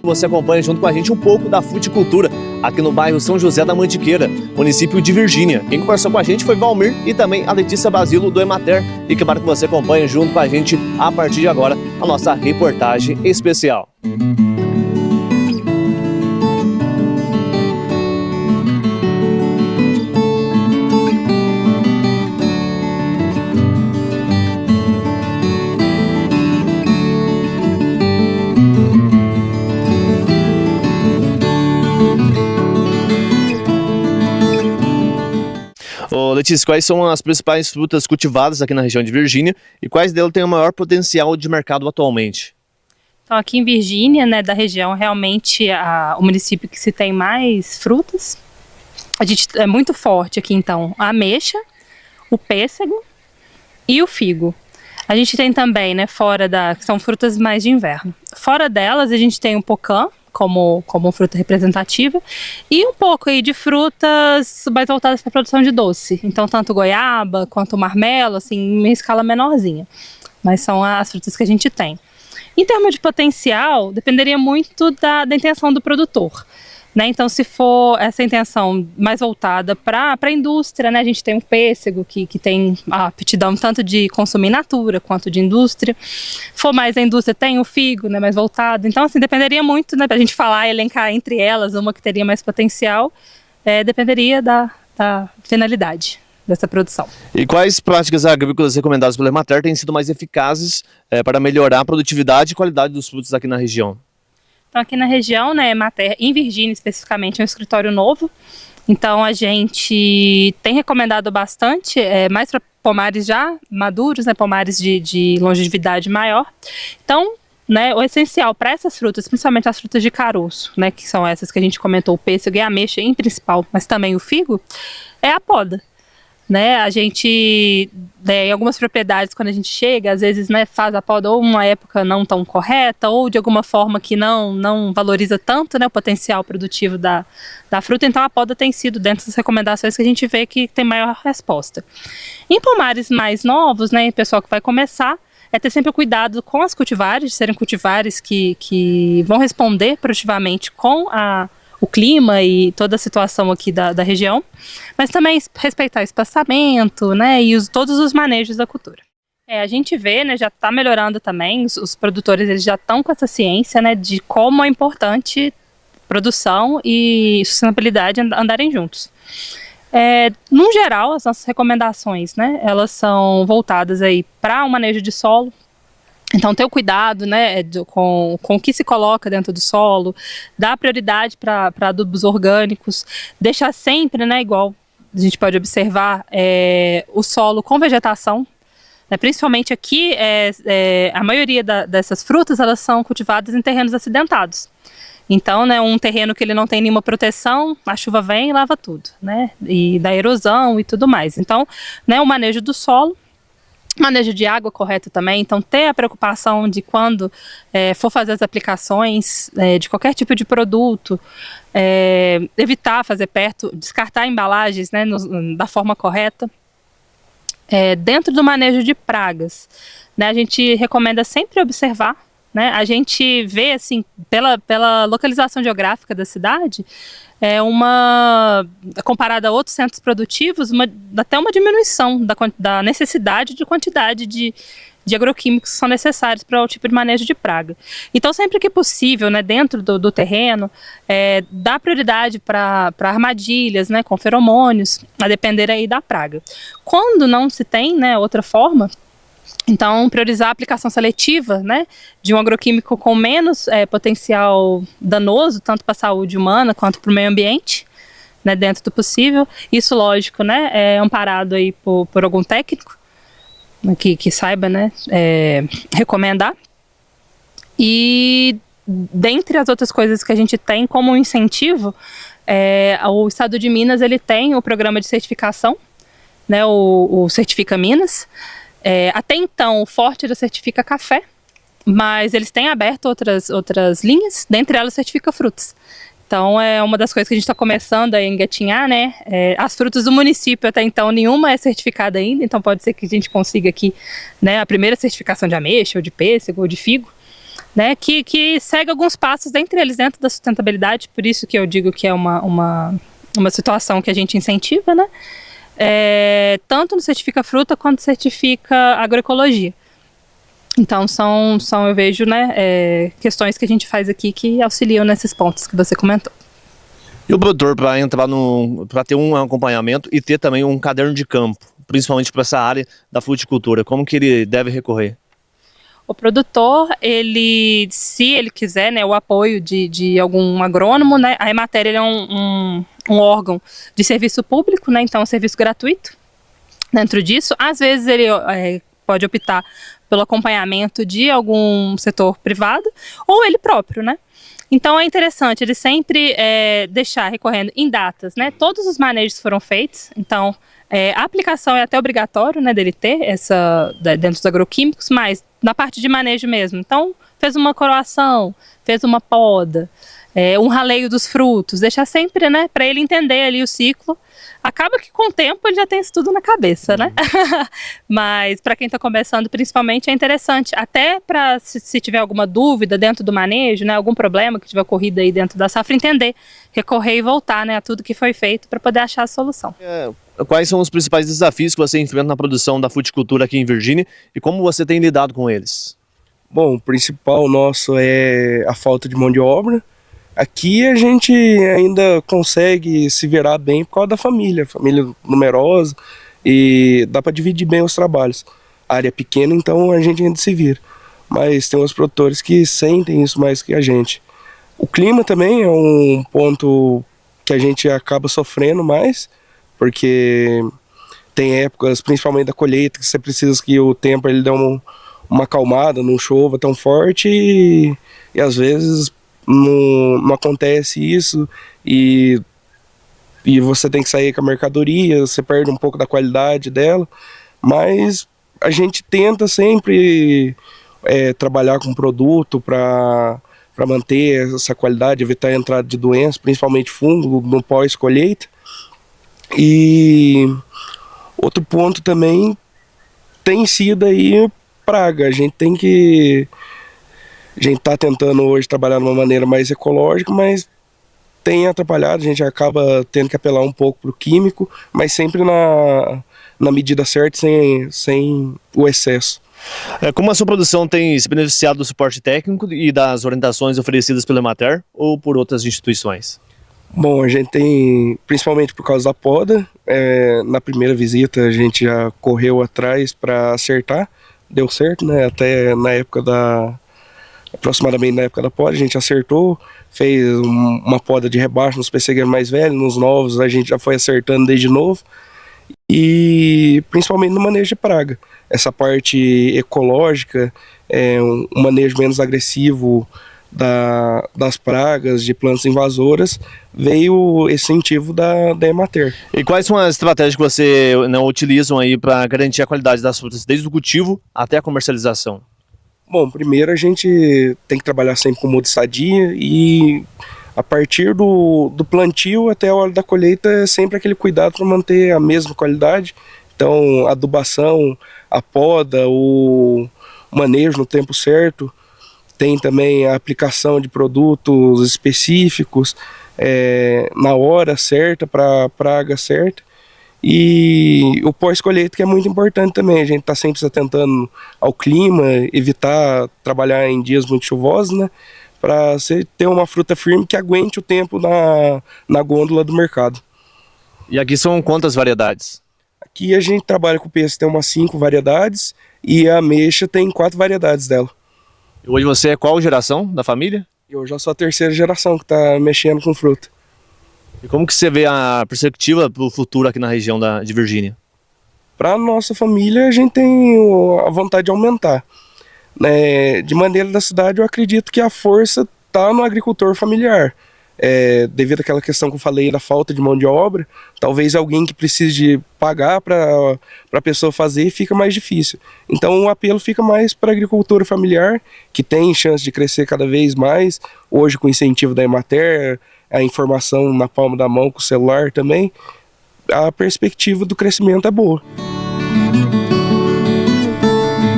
você acompanhe junto com a gente um pouco da fruticultura aqui no bairro São José da Mantiqueira, município de Virgínia. Quem conversou com a gente foi Valmir e também a Letícia Basilo do Emater. E que para que você acompanhe junto com a gente a partir de agora a nossa reportagem especial. Ô, Letícia, quais são as principais frutas cultivadas aqui na região de Virgínia e quais delas têm o maior potencial de mercado atualmente? Então, aqui em Virgínia, né, da região, realmente o município que se tem mais frutas. A gente é muito forte aqui, então, a ameixa, o pêssego e o figo. A gente tem também, né, que são frutas mais de inverno. Fora delas, a gente tem o pocã, como fruta representativa, e um pouco aí de frutas mais voltadas para a produção de doce. Então, tanto goiaba quanto marmelo, assim, em uma escala menorzinha. Mas são as frutas que a gente tem. Em termos de potencial, dependeria muito da intenção do produtor, né? Então, se for essa intenção mais voltada para a indústria, né? A gente tem um pêssego que tem a aptidão tanto de consumir in natura quanto de indústria. For mais a indústria, tem o figo, né? Mais voltado. Então, assim, dependeria muito, né? Para a gente falar, elencar entre elas uma que teria mais potencial, dependeria da finalidade dessa produção. E quais práticas agrícolas recomendadas pelo Emater têm sido mais eficazes para melhorar a produtividade e qualidade dos frutos aqui na região? Então, aqui na região, né, Emater, em Virgínia especificamente, é um escritório novo. Então, a gente tem recomendado bastante, mais para pomares já maduros, né, pomares de longevidade maior. Então, né, o essencial para essas frutas, principalmente as frutas de caroço, né, que são essas que a gente comentou, o pêssego e a ameixa em principal, mas também o figo, é a poda. Né, a gente, em algumas propriedades, quando a gente chega, às vezes, né, faz a poda ou uma época não tão correta, ou de alguma forma que não valoriza tanto, né, o potencial produtivo da fruta. Então a poda tem sido dentro das recomendações que a gente vê que tem maior resposta. Em pomares mais novos, né, pessoal que vai começar, ter sempre o cuidado com as cultivares, de serem cultivares que vão responder produtivamente com o clima e toda a situação aqui da região, mas também respeitar o espaçamento, né, e todos os manejos da cultura. A gente vê, né, já está melhorando também, os produtores eles já estão com essa ciência, né, de como é importante produção e sustentabilidade andarem juntos. No geral, as nossas recomendações, né, elas são voltadas aí para o manejo de solo. Então, ter o cuidado, né, com o que se coloca dentro do solo, dar prioridade para adubos orgânicos, deixar sempre, né, igual a gente pode observar, o solo com vegetação, né, principalmente aqui, a maioria dessas frutas, elas são cultivadas em terrenos acidentados. Então, né, um terreno que ele não tem nenhuma proteção, a chuva vem e lava tudo, né, e da erosão e tudo mais. Então, né, o manejo do solo, manejo de água correto também, então ter a preocupação de quando for fazer as aplicações de qualquer tipo de produto, evitar fazer perto, descartar embalagens, né, da forma correta. Dentro do manejo de pragas, né, a gente recomenda sempre observar, né, a gente vê assim, pela localização geográfica da cidade, comparada a outros centros produtivos, até uma diminuição da necessidade de quantidade de agroquímicos que são necessários para o tipo de manejo de praga. Então, sempre que possível, né, dentro do terreno, dá prioridade para armadilhas, né, com feromônios, a depender aí da praga. Quando não se tem, né, outra forma, então, priorizar a aplicação seletiva, né, de um agroquímico com menos potencial danoso, tanto para a saúde humana quanto para o meio ambiente, né, dentro do possível. Isso, lógico, né, é amparado aí por algum técnico, né, que saiba, né, recomendar. E, dentre as outras coisas que a gente tem como incentivo, o Estado de Minas ele tem o programa de certificação, né, o Certifica Minas. Até então, o Forte era Certifica Café, mas eles têm aberto outras linhas, dentre elas Certifica Frutas. Então, é uma das coisas que a gente está começando a engatinhar, né? As frutas do município, até então, nenhuma é certificada ainda, então pode ser que a gente consiga aqui, né, a primeira certificação de ameixa, ou de pêssego, ou de figo. né, que segue alguns passos, dentre eles dentro da sustentabilidade, por isso que eu digo que é uma situação que a gente incentiva, né, tanto no Certifica Fruta quanto certifica agroecologia. Então eu vejo, né, questões que a gente faz aqui que auxiliam nesses pontos que você comentou. E o produtor, para ter um acompanhamento e ter também um caderno de campo, principalmente para essa área da fruticultura, como que ele deve recorrer? O produtor, se ele quiser, né, o apoio de algum agrônomo, né, a Emater ele é um órgão de serviço público, né, então é um serviço gratuito. Dentro disso, às vezes ele pode optar pelo acompanhamento de algum setor privado ou ele próprio, né? Então é interessante ele sempre deixar recorrendo em datas, né? Todos os manejos foram feitos, então a aplicação é até obrigatório, né, dele ter dentro dos agroquímicos, mas na parte de manejo mesmo. Então fez uma coroação, fez uma poda, um raleio dos frutos, deixar sempre, né, para ele entender ali o ciclo. Acaba que com o tempo ele já tem isso tudo na cabeça, né? Mas para quem está começando, principalmente, é interessante. Até para, se tiver alguma dúvida dentro do manejo, né, algum problema que tiver ocorrido aí dentro da safra, entender, recorrer e voltar, né, a tudo que foi feito para poder achar a solução. Quais são os principais desafios que você enfrenta na produção da fruticultura aqui em Virgínia e como você tem lidado com eles? Bom, o principal nosso é a falta de mão de obra. Aqui a gente ainda consegue se virar bem por causa da família numerosa, e dá para dividir bem os trabalhos. A área é pequena, então a gente ainda se vira. Mas tem os produtores que sentem isso mais que a gente. O clima também é um ponto que a gente acaba sofrendo mais, porque tem épocas, principalmente da colheita, que você precisa que o tempo ele dê uma acalmada, não chova tão forte e às vezes não acontece isso e você tem que sair com a mercadoria, você perde um pouco da qualidade dela, mas a gente tenta sempre trabalhar com produto para manter essa qualidade, evitar a entrada de doenças, principalmente fungo no pós-colheita. E outro ponto também tem sido aí praga. A gente está tentando hoje trabalhar de uma maneira mais ecológica, mas tem atrapalhado, a gente acaba tendo que apelar um pouco para o químico, mas sempre na medida certa, sem o excesso. Como a sua produção tem se beneficiado do suporte técnico e das orientações oferecidas pela Emater ou por outras instituições? Bom, a gente tem, principalmente por causa da poda, na primeira visita a gente já correu atrás para acertar, deu certo, né? Até aproximadamente na época da poda, a gente acertou, fez uma poda de rebaixo nos pessegueiros mais velhos, nos novos a gente já foi acertando desde novo, e principalmente no manejo de praga. Essa parte ecológica, um manejo menos agressivo das pragas, de plantas invasoras, veio esse incentivo da Emater. E quais são as estratégias que você utilizam aí para garantir a qualidade das frutas, desde o cultivo até a comercialização? Bom, primeiro a gente tem que trabalhar sempre com muda sadia e a partir do plantio até a hora da colheita é sempre aquele cuidado para manter a mesma qualidade. Então, a adubação, a poda, o manejo no tempo certo. Tem também a aplicação de produtos específicos na hora certa, para a praga certa. E o pós-colheita, que é muito importante também. A gente está sempre se atentando ao clima, evitar trabalhar em dias muito chuvosos, né? Para você ter uma fruta firme que aguente o tempo na gôndola do mercado. E aqui são quantas variedades? Aqui a gente trabalha com pêssego, tem umas 5 variedades e a ameixa tem 4 variedades dela. E hoje você é qual geração da família? Eu já sou a 3ª geração que está mexendo com fruta. E como que você vê a perspectiva para o futuro aqui na região de Virgínia? Para a nossa família, a gente tem a vontade de aumentar. De maneira da cidade, eu acredito que a força está no agricultor familiar. Devido àquela questão que eu falei da falta de mão de obra, talvez alguém que precise de pagar para a pessoa fazer fica mais difícil. Então o apelo fica mais para a agricultura familiar, que tem chance de crescer cada vez mais, hoje com o incentivo da Emater, a informação na palma da mão com o celular também, a perspectiva do crescimento é boa.